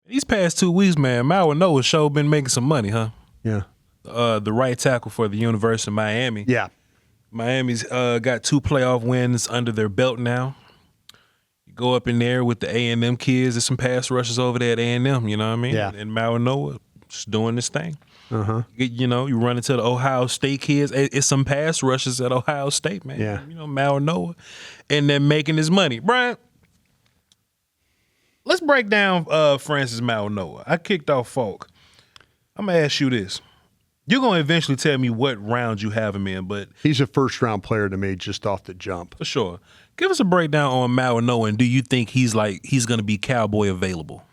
These past 2 weeks, man, Mauigoa show been making some money, huh? Yeah. The right tackle for the University of Miami. Yeah. Miami's got 2 playoff wins under their belt now. You go up in there with the A&M kids. There's some pass rushes over there at A&M, you know what I mean? Yeah. And Mauigoa just doing this thing. Uh-huh. You know, you run into the Ohio State kids. It's some pass rushes at Ohio State, man. Yeah. You know, Mauigoa. And they're making his money. Bryan, let's break down Francis Mauigoa. I kicked off Voch. I'm going to ask you this. You're going to eventually tell me what round you have him in, but he's a first-round player to me just off the jump. For sure. Give us a breakdown on Mauigoa, and do you think he's going to be Cowboy available?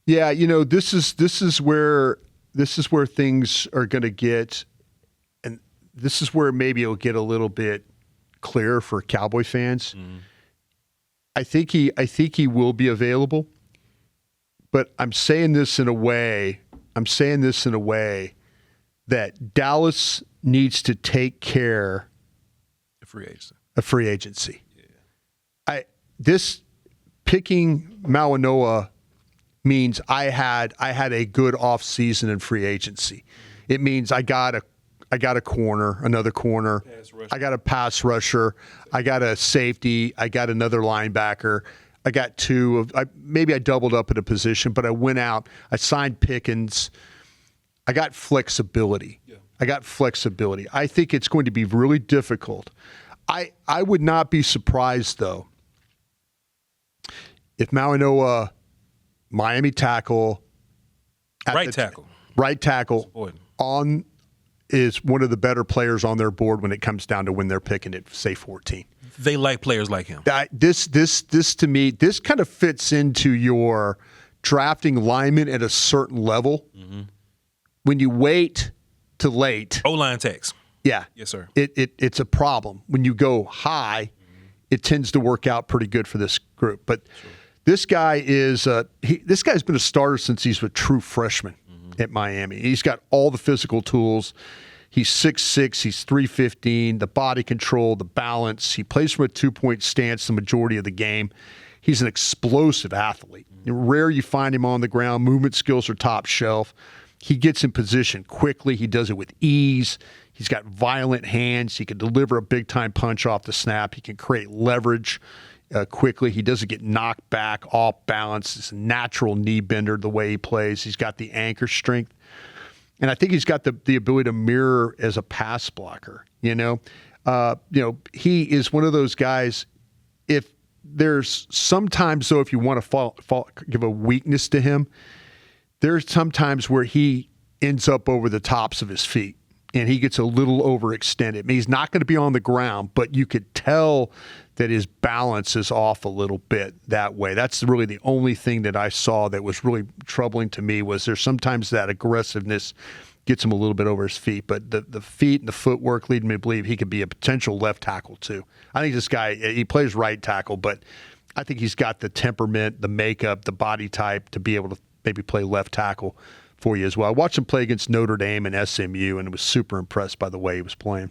Yeah, you know, this is where things are going to get, and this is where maybe it'll get a little bit clearer for Cowboy fans. Mm-hmm. I think he will be available, but I'm saying this in a way that Dallas needs to take care of free agency. Yeah. This picking Mauigoa means I had a good offseason in free agency. It means I got a corner, another corner. I got a pass rusher. I got a safety. I got another linebacker. I got 2 of maybe I doubled up at a position, but I went out. I signed Pickens. I got flexibility. Yeah. I think it's going to be really difficult. I would not be surprised, though, if Mauigoa, Miami tackle, right tackle on is one of the better players on their board when it comes down to when they're picking it, say 14. They like players like him. This to me, this kind of fits into your drafting linemen at a certain level. Mm-hmm. When you wait to late, O-line tax. Yeah. Yes, sir. It's a problem. When you go high, it tends to work out pretty good for this group. But this guy is this guy's been a starter since he's a true freshman at Miami. He's got all the physical tools. He's 6'6", he's 315, the body control, the balance. He plays from a 2-point stance the majority of the game. He's an explosive athlete. Rare you find him on the ground. Movement skills are top shelf. He gets in position quickly. He does it with ease. He's got violent hands. He can deliver a big-time punch off the snap. He can create leverage quickly. He doesn't get knocked back, off balance. It's a natural knee bender the way he plays. He's got the anchor strength. And I think he's got the ability to mirror as a pass blocker. He is one of those guys. If there's sometimes, though, if you want to give a weakness to him, there's sometimes where he ends up over the tops of his feet and he gets a little overextended. I mean, he's not going to be on the ground, but you could tell that his balance is off a little bit that way. That's really the only thing that I saw that was really troubling to me was there's sometimes that aggressiveness gets him a little bit over his feet, but the feet and the footwork lead me to believe he could be a potential left tackle too. I think this guy, he plays right tackle, but I think he's got the temperament, the makeup, the body type to be able to maybe play left tackle for you as well. I watched him play against Notre Dame and SMU and was super impressed by the way he was playing.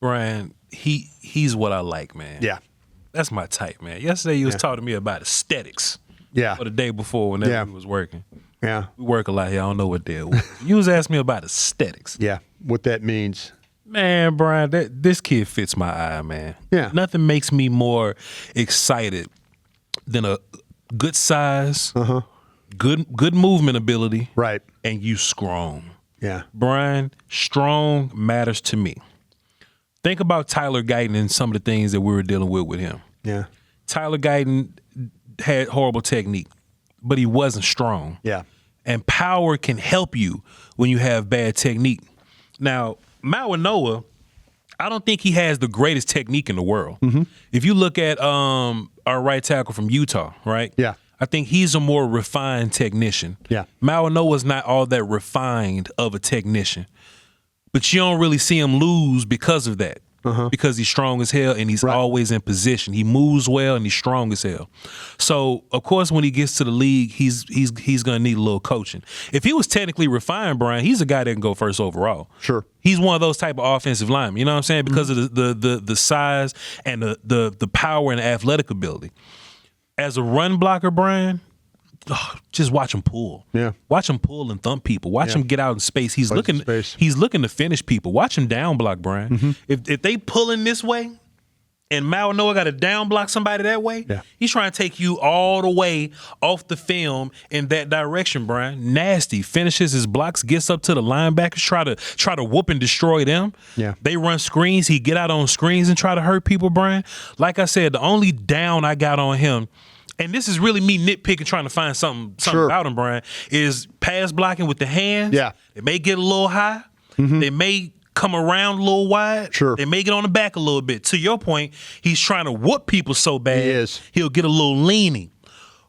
Bryan, he's what I like, man. Yeah. That's my type, man. Yesterday you was talking to me about aesthetics. Yeah. Or the day before whenever we was working. Yeah. We work a lot here. I don't know what that was. You was asking me about aesthetics. Yeah. What that means. Man, Bryan, this kid fits my eye, man. Yeah. Nothing makes me more excited than a good size, good movement ability, right, and you strong. Yeah. Bryan, strong matters to me. Think about Tyler Guyton and some of the things that we were dealing with him. Yeah. Tyler Guyton had horrible technique, but he wasn't strong. Yeah. And power can help you when you have bad technique. Now, Mauigoa, I don't think he has the greatest technique in the world. Mm-hmm. If you look at our right tackle from Utah, right? Yeah. I think he's a more refined technician. Yeah. Mauigoa's not all that refined of a technician. But you don't really see him lose because of that. Because he's strong as hell and he's always in position. He moves well and he's strong as hell. So, of course, when he gets to the league, he's going to need a little coaching. If he was technically refined, Bryan, he's a guy that can go first overall. Sure. He's one of those type of offensive linemen. You know what I'm saying? Because of the size and the power and the athletic ability. As a run blocker, Bryan, just watch him pull. Yeah. Watch him pull and thump people. Watch him get out in space. He's looking to finish people. Watch him down block, Bryan. Mm-hmm. If they pulling this way and Mauigoa got to down block somebody that way, he's trying to take you all the way off the film in that direction, Bryan. Nasty. Finishes his blocks, gets up to the linebackers, try to whoop and destroy them. Yeah. They run screens. He get out on screens and try to hurt people, Bryan. Like I said, the only down I got on him, and this is really me nitpicking, trying to find something about him, Bryan, is pass blocking with the hands. Yeah. It may get a little high. They may come around a little wide. Sure. They may get on the back a little bit. To your point, he's trying to whoop people so bad, he'll get a little leaning.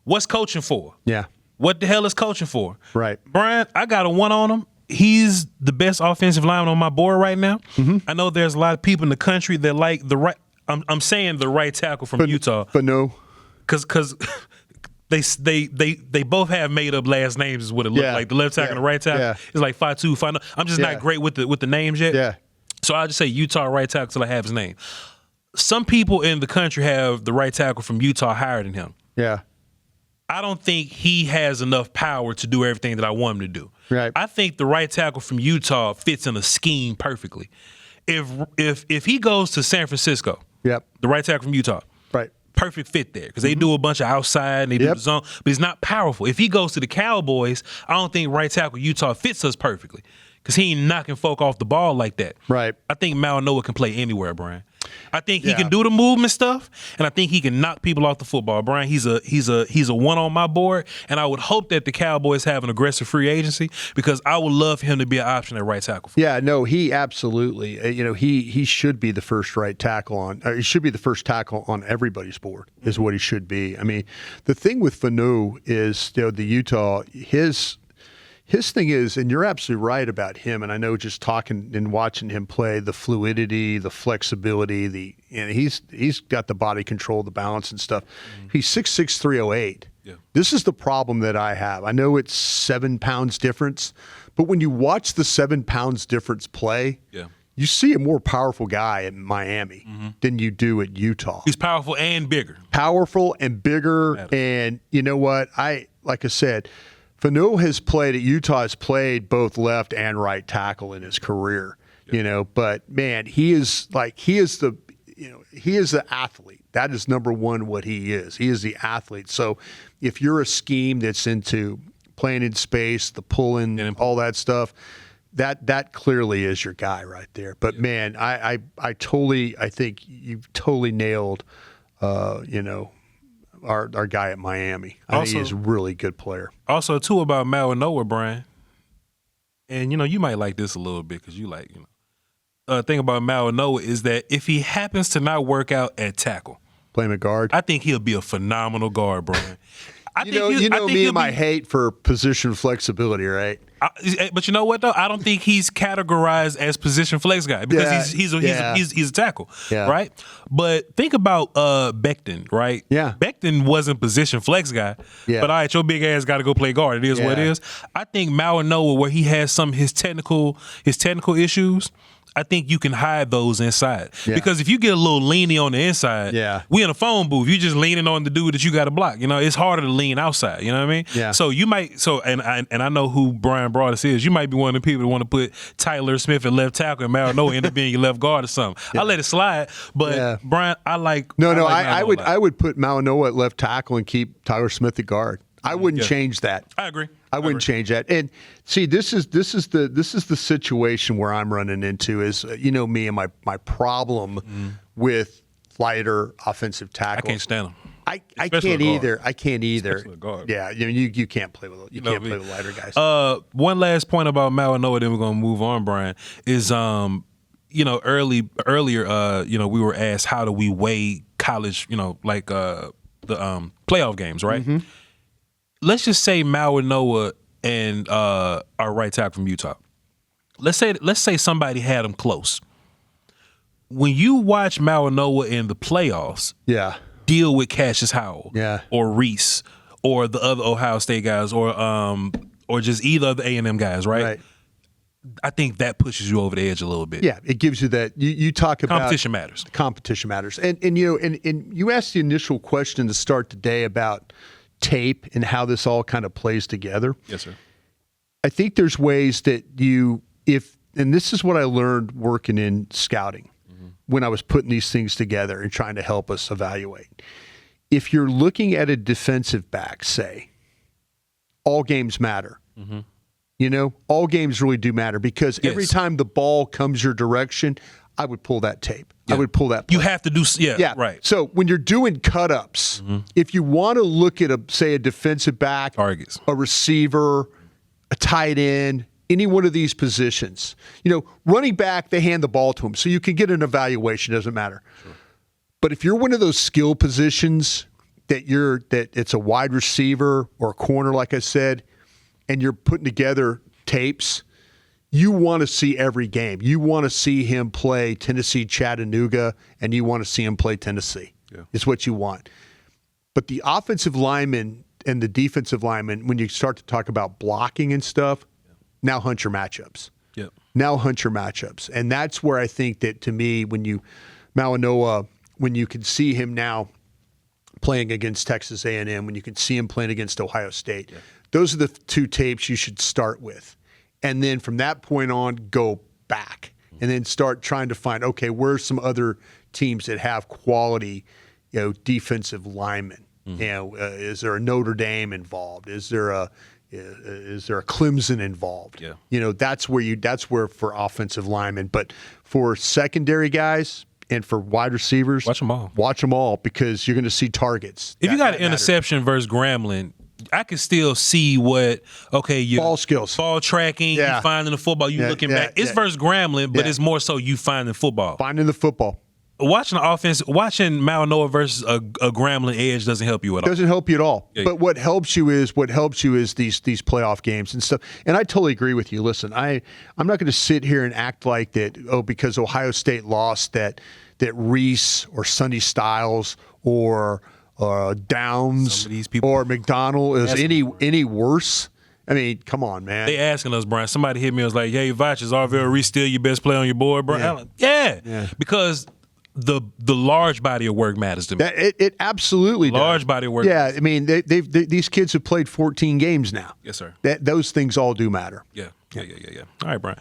What's coaching for? Yeah. What the hell is coaching for? Right. Bryan, I got a 1 on him. He's the best offensive lineman on my board right now. I know there's a lot of people in the country that like the right, I'm saying the right tackle from Utah. But no. Because they both have made up last names is what it looks like. The left tackle and the right tackle is like 5'2", 5'9". I'm just not great with the names yet. Yeah. So I'll just say Utah right tackle till I have his name. Some people in the country have the right tackle from Utah higher than him. Yeah. I don't think he has enough power to do everything that I want him to do. Right. I think the right tackle from Utah fits in a scheme perfectly. If he goes to San Francisco, the right tackle from Utah, perfect fit there because they do a bunch of outside and they do the zone, but he's not powerful. If he goes to the Cowboys, I don't think right tackle Utah fits us perfectly because he ain't knocking folk off the ball like that. Right. I think Mauigoa can play anywhere, Bryan. I think he can do the movement stuff, and I think he can knock people off the football. Bryan, he's a 1 on my board, and I would hope that the Cowboys have an aggressive free agency because I would love for him to be an option at right tackle. Yeah, no, he absolutely. He should be the first right tackle on. He should be the first tackle on everybody's board. Is what he should be. I mean, the thing with Fanu is the Utah His thing is, and you're absolutely right about him, and I know just talking and watching him play, the fluidity, the flexibility, he's got the body control, the balance and stuff. He's 6'6", 308. Yeah. This is the problem that I have. I know it's 7 pounds difference, but when you watch the 7 pounds difference play, you see a more powerful guy in Miami than you do at Utah. He's powerful and bigger. Powerful and bigger, and you know what? Like I said, Fanu has played at Utah, has played both left and right tackle in his career, but man, he is the athlete. That is number one what he is. He is the athlete. So if you're a scheme that's into playing in space, the pulling, all that stuff, that clearly is your guy right there. But man, I think you've totally nailed, our guy at Miami. I think he's a really good player. Also, too, about Mauigoa, Bryan, and you might like this a little bit because you like, thing about Mauigoa is that if he happens to not work out at tackle, play him at guard. I think he'll be a phenomenal guard, Bryan. You know me and my hate for position flexibility, right? But you know what though? I don't think he's categorized as position flex guy because he's a tackle, right? But think about Becton, right? Yeah, Becton wasn't position flex guy, but all right, your big ass got to go play guard. It is what it is. I think Mauigoa, where he has some of his technical issues, I think you can hide those inside. Because if you get a little leany on the inside, we in a phone booth, you just leaning on the dude that you got to block. It's harder to lean outside. You know what I mean? Yeah. So you might, and I know who Bryan Broaddus is. You might be one of the people that want to put Tyler Smith at left tackle and Mauigoa end up being your left guard or something. I let it slide, but Bryan, I like. I would put Mauigoa at left tackle and keep Tyler Smith at guard. I wouldn't change that. I agree. I wouldn't change that. And see, this is the situation where I'm running into is me and my problem with lighter offensive tackles. I can't stand them. I can't either. I can't either. Yeah, you can't play with play with lighter guys. One last point about Mauigoa, then we're gonna move on, Bryan, is earlier we were asked how do we weigh college, like the playoff games, right? Mm-hmm. Let's just say Mauigoa and our right tackle from Utah. Let's say somebody had them close. When you watch Mauigoa in the playoffs, deal with Cassius Howell, or Reese, or the other Ohio State guys, or just either of the A&M guys, right? I think that pushes you over the edge a little bit. Yeah, it gives you that. You talk about competition matters. Competition matters, and you asked the initial question to start the day about tape and how this all kind of plays together. Yes, sir. I think there's ways that and this is what I learned working in scouting when I was putting these things together and trying to help us evaluate. If you're looking at a defensive back, say, all games matter. You know, all games really do matter because every time the ball comes your direction, I would pull that tape. I would pull that play. You have to do, right. So when you're doing cut-ups, if you want to look at, say, a defensive back, targets, a receiver, a tight end, any one of these positions, you know, running back, they hand the ball to him. So you can get an evaluation, doesn't matter. Sure. But if you're one of those skill positions that it's a wide receiver or a corner, like I said, and you're putting together tapes, you want to see every game. You want to see him play Tennessee, Chattanooga, and you want to see him play Tennessee. Yeah. It's what you want. But the offensive lineman and the defensive lineman, when you start to talk about blocking and stuff, now hunt your matchups. Yep. Now hunt your matchups. And that's where I think that, to me, Mauigoa, when you can see him now playing against Texas A&M, when you can see him playing against Ohio State, those are the two tapes you should start with. And then from that point on, go back and then start trying to find, okay, where's some other teams that have quality, you know, defensive linemen? You know, is there a Notre Dame involved? Is there a Clemson involved? Yeah. You know, that's where for offensive linemen. But for secondary guys and for wide receivers, watch them all. Watch them all because you're going to see targets. If you got an interception versus Grambling, I can still see your ball skills, ball tracking, you finding the football, you looking back. It's versus Grambling, but it's more so you finding football. Finding the football. Watching the offense, watching Mauigoa versus a Grambling edge doesn't help you at all. Doesn't help you at all. Yeah. But what helps you is these playoff games and stuff. And I totally agree with you. Listen, I'm not going to sit here and act like that. Because Ohio State lost that Reese or Sonny Styles or Downs or McDonald is any worse. I mean, come on, man. They asking us, Brian. Somebody hit me and was like, "Hey, Voch, is Arvell Reese still your best player on your board, Brian?" Yeah. Because the large body of work matters to me. It absolutely does. Large body of work. Yeah, I mean, these kids have played 14 games now. Yes, sir. Those things all do matter. Yeah. All right, Brian.